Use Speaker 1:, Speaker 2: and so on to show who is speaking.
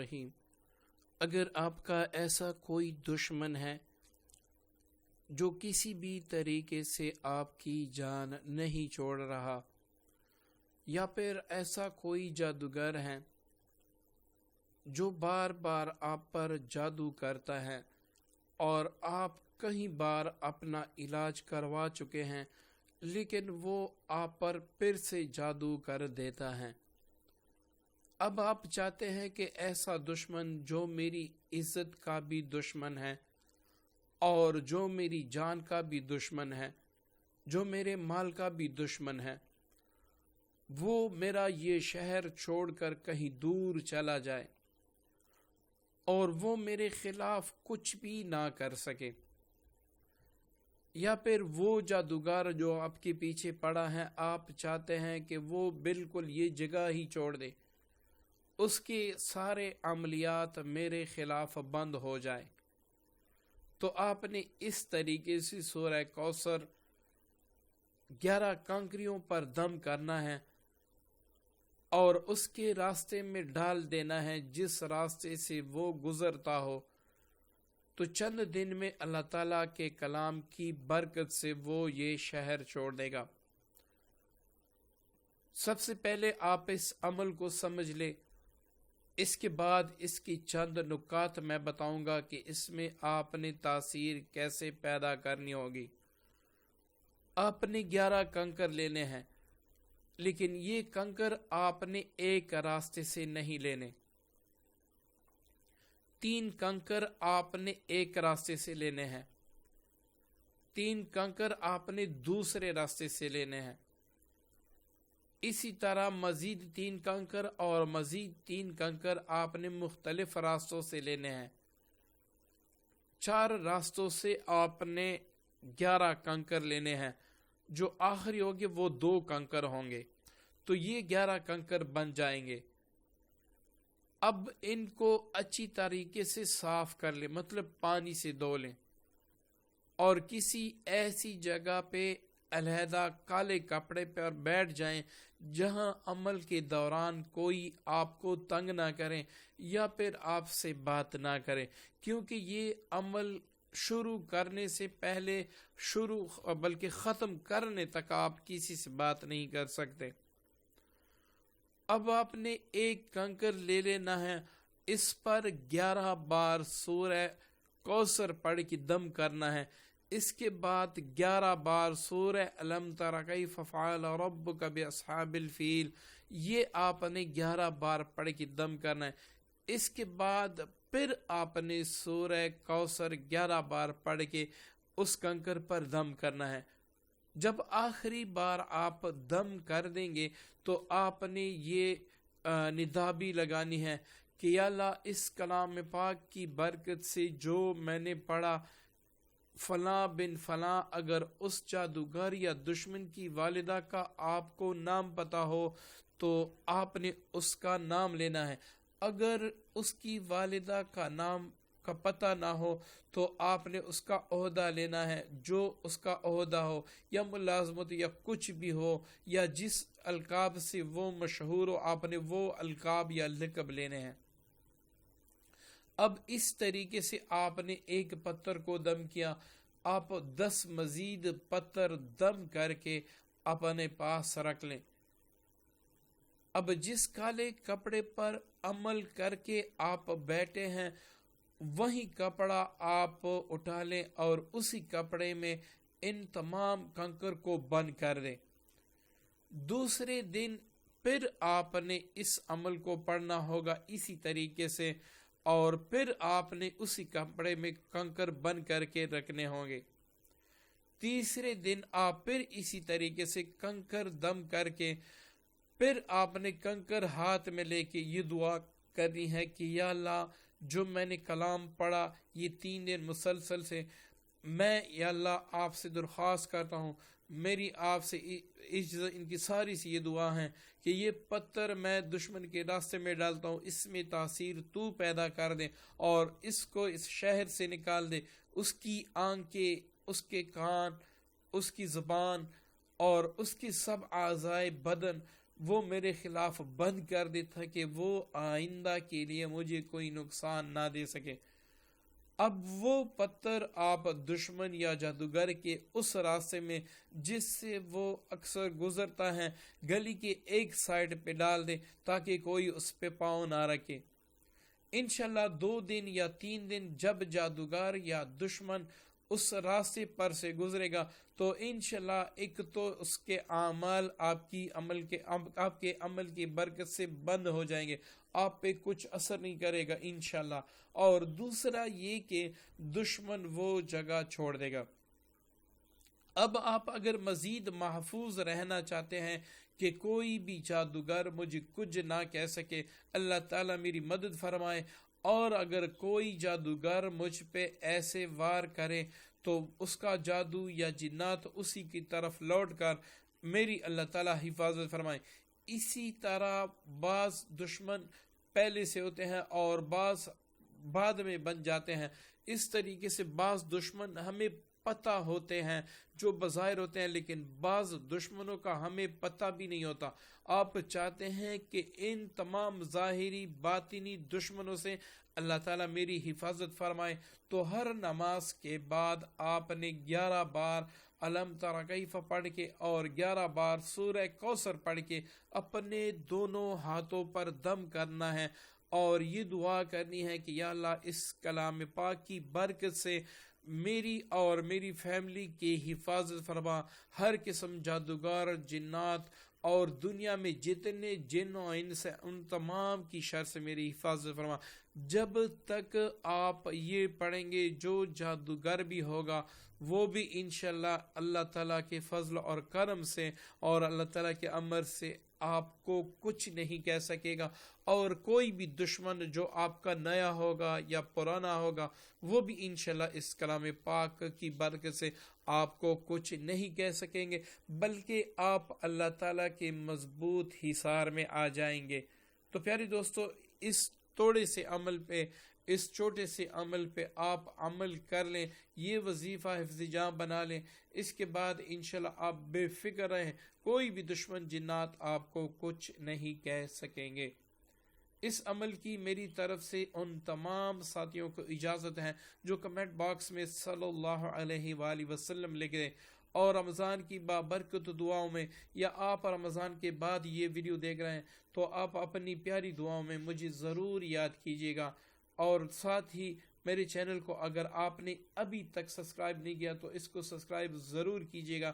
Speaker 1: الرحیم۔ اگر آپ کا ایسا کوئی دشمن ہے جو کسی بھی طریقے سے آپ کی جان نہیں چھوڑ رہا، یا پھر ایسا کوئی جادوگر ہے جو بار بار آپ پر جادو کرتا ہے اور آپ کئی بار اپنا علاج کروا چکے ہیں لیکن وہ آپ پر پھر سے جادو کر دیتا ہے، اب آپ چاہتے ہیں کہ ایسا دشمن جو میری عزت کا بھی دشمن ہے اور جو میری جان کا بھی دشمن ہے، جو میرے مال کا بھی دشمن ہے، وہ میرا یہ شہر چھوڑ کر کہیں دور چلا جائے اور وہ میرے خلاف کچھ بھی نہ کر سکے، یا پھر وہ جادوگر جو آپ کے پیچھے پڑا ہے آپ چاہتے ہیں کہ وہ بالکل یہ جگہ ہی چھوڑ دے، اس کے سارے عملیات میرے خلاف بند ہو جائے، تو آپ نے اس طریقے سے سورہ کوثر 11 کنکریوں پر دم کرنا ہے اور اس کے راستے میں ڈال دینا ہے، جس راستے سے وہ گزرتا ہو تو چند دن میں اللہ تعالیٰ کے کلام کی برکت سے وہ یہ شہر چھوڑ دے گا۔ سب سے پہلے آپ اس عمل کو سمجھ لیں، اس کے بعد اس کی چند نکات میں بتاؤں گا کہ اس میں آپ نے تاثیر کیسے پیدا کرنی ہوگی۔ آپ نے 11 کنکر لینے ہیں، لیکن یہ کنکر آپ نے ایک راستے سے نہیں لینے، 3 کنکر آپ نے ایک راستے سے لینے ہیں، 3 کنکر آپ نے دوسرے راستے سے لینے ہیں، اسی طرح مزید 3 کنکر اور مزید 3 کنکر آپ نے مختلف راستوں سے لینے ہیں، 4 راستوں سے آپ نے 11 کنکر لینے ہیں، جو آخری ہوگے وہ 2 کنکر ہوں گے، تو یہ 11 کنکر بن جائیں گے۔ اب ان کو اچھی طریقے سے صاف کر لیں، مطلب پانی سے دھو لیں، اور کسی ایسی جگہ پہ علیحدہ کالے کپڑے پر بیٹھ جائیں جہاں عمل کے دوران کوئی آپ کو تنگ نہ کریں یا پھر آپ سے بات نہ کریں، کیونکہ یہ عمل شروع کرنے سے پہلے بلکہ ختم کرنے تک آپ کسی سے بات نہیں کر سکتے۔ اب آپ نے ایک کنکر لے لینا ہے، اس پر 11 بار سورہ کوثر پڑھ کے دم کرنا ہے، اس کے بعد 11 بار سورہ الم تر کیف فعل ربک باصحاب الفیل، یہ آپ نے 11 بار پڑھ کے دم کرنا ہے، اس کے بعد پھر آپ نے سورہ کوثر 11 بار پڑھ کے اس کنکر پر دم کرنا ہے۔ جب آخری بار آپ دم کر دیں گے تو آپ نے یہ ندا بھی لگانی ہے کہ یا اللہ اس کلام پاک کی برکت سے جو میں نے پڑھا، فلاں بن فلاں اگر اس جادوگر یا دشمن کی والدہ کا آپ کو نام پتہ ہو تو آپ نے اس کا نام لینا ہے، اگر اس کی والدہ کا نام کا پتہ نہ ہو تو آپ نے اس کا عہدہ لینا ہے، جو اس کا عہدہ ہو یا ملازمت یا کچھ بھی ہو یا جس القاب سے وہ مشہور ہو، آپ نے وہ القاب یا لقب لینے ہیں۔ اب اس طریقے سے آپ نے ایک پتھر کو دم کیا، آپ 10 مزید پتھر دم کر کے اپنے پاس رکھ لیں۔ اب جس کالے کپڑے پر عمل کر کے آپ بیٹھے ہیں وہی کپڑا آپ اٹھا لیں اور اسی کپڑے میں ان تمام کنکر کو بند کر دیں۔ دوسرے دن پھر آپ نے اس عمل کو پڑھنا ہوگا اسی طریقے سے، اور پھر آپ نے اسی کپڑے میں کنکر بند کر کے رکھنے ہوں گے۔ تیسرے دن آپ پھر اسی طریقے سے کنکر دم کر کے پھر آپ نے کنکر ہاتھ میں لے کے یہ دعا کرنی ہے کہ یا اللہ جو میں نے کلام پڑھا یہ 3 دن مسلسل سے، میں یا اللہ آپ سے درخواست کرتا ہوں، میری آپ سے ان کی ساری سی یہ دعا ہیں کہ یہ پتھر میں دشمن کے راستے میں ڈالتا ہوں، اس میں تاثیر تو پیدا کر دے اور اس کو اس شہر سے نکال دے، اس کی آنکھیں، اس کے کان، اس کی زبان اور اس کی سب اعضائے بدن وہ میرے خلاف بند کر دے تاکہ وہ آئندہ کے لیے مجھے کوئی نقصان نہ دے سکے۔ اب وہ پتھر آپ دشمن یا جادوگر کے اس راستے میں جس سے وہ اکثر گزرتا ہے گلی کے ایک سائڈ پہ ڈال دے تاکہ کوئی اس پہ پاؤں نہ رکھے۔ انشاءاللہ 2 دن یا 3 دن جب جادوگر یا دشمن اس راستے پر سے گزرے گا تو انشاءاللہ ایک تو اس کے اعمال آپ کے عمل کی برکت سے بند ہو جائیں گے، آپ پہ کچھ اثر نہیں کرے گا انشاءاللہ، اور دوسرا یہ کہ دشمن وہ جگہ چھوڑ دے گا۔ اب آپ اگر مزید محفوظ رہنا چاہتے ہیں کہ کوئی بھی جادوگر مجھے کچھ نہ کہہ سکے، اللہ تعالیٰ میری مدد فرمائے، اور اگر کوئی جادوگر مجھ پہ ایسے وار کرے تو اس کا جادو یا جنات اسی کی طرف لوٹ کر میری اللہ تعالیٰ حفاظت فرمائے۔ اسی طرح بعض دشمن پہلے سے ہوتے ہیں اور بعض بعد میں بن جاتے ہیں، اس طریقے سے بعض دشمن ہمیں پتہ ہوتے ہیں جو بظاہر ہوتے ہیں، لیکن بعض دشمنوں کا ہمیں پتہ بھی نہیں ہوتا۔ آپ چاہتے ہیں کہ ان تمام ظاہری باطنی دشمنوں سے اللہ تعالیٰ میری حفاظت فرمائے، تو ہر نماز کے بعد آپ نے 11 بار الم تر کیف پڑھ کے اور 11 بار سورہ کوثر پڑھ کے اپنے دونوں ہاتھوں پر دم کرنا ہے، اور یہ دعا کرنی ہے کہ یا اللہ اس کلام پاک کی برکت سے میری اور میری فیملی کی حفاظت فرما، ہر قسم جادوگر جنات اور دنیا میں جتنے جن و انس سے ان تمام کی شر سے میری حفاظت فرما۔ جب تک آپ یہ پڑھیں گے جو جادوگر بھی ہوگا وہ بھی انشاءاللہ اللہ تعالیٰ کے فضل اور کرم سے اور اللہ تعالیٰ کے امر سے آپ کو کچھ نہیں کہہ سکے گا، اور کوئی بھی دشمن جو آپ کا نیا ہوگا یا پرانا ہوگا وہ بھی انشاءاللہ اس کلام پاک کی برکت سے آپ کو کچھ نہیں کہہ سکیں گے، بلکہ آپ اللہ تعالیٰ کے مضبوط حصار میں آ جائیں گے۔ تو پیارے دوستو، اس چھوٹے سے عمل پہ آپ عمل کر لیں، یہ وظیفہ حفظ جاں بنا لیں، اس کے بعد انشاءاللہ آپ بے فکر رہیں، کوئی بھی دشمن جنات آپ کو کچھ نہیں کہہ سکیں گے۔ اس عمل کی میری طرف سے ان تمام ساتھیوں کو اجازت ہے جو کمنٹ باکس میں صلی اللہ علیہ وآلہ وسلم لکھ دیں، اور رمضان کی بابرکت دعاؤں میں، یا آپ رمضان کے بعد یہ ویڈیو دیکھ رہے ہیں تو آپ اپنی پیاری دعاؤں میں مجھے ضرور یاد کیجیے گا، اور ساتھ ہی میرے چینل کو اگر آپ نے ابھی تک سبسکرائب نہیں کیا تو اس کو سبسکرائب ضرور کیجیے گا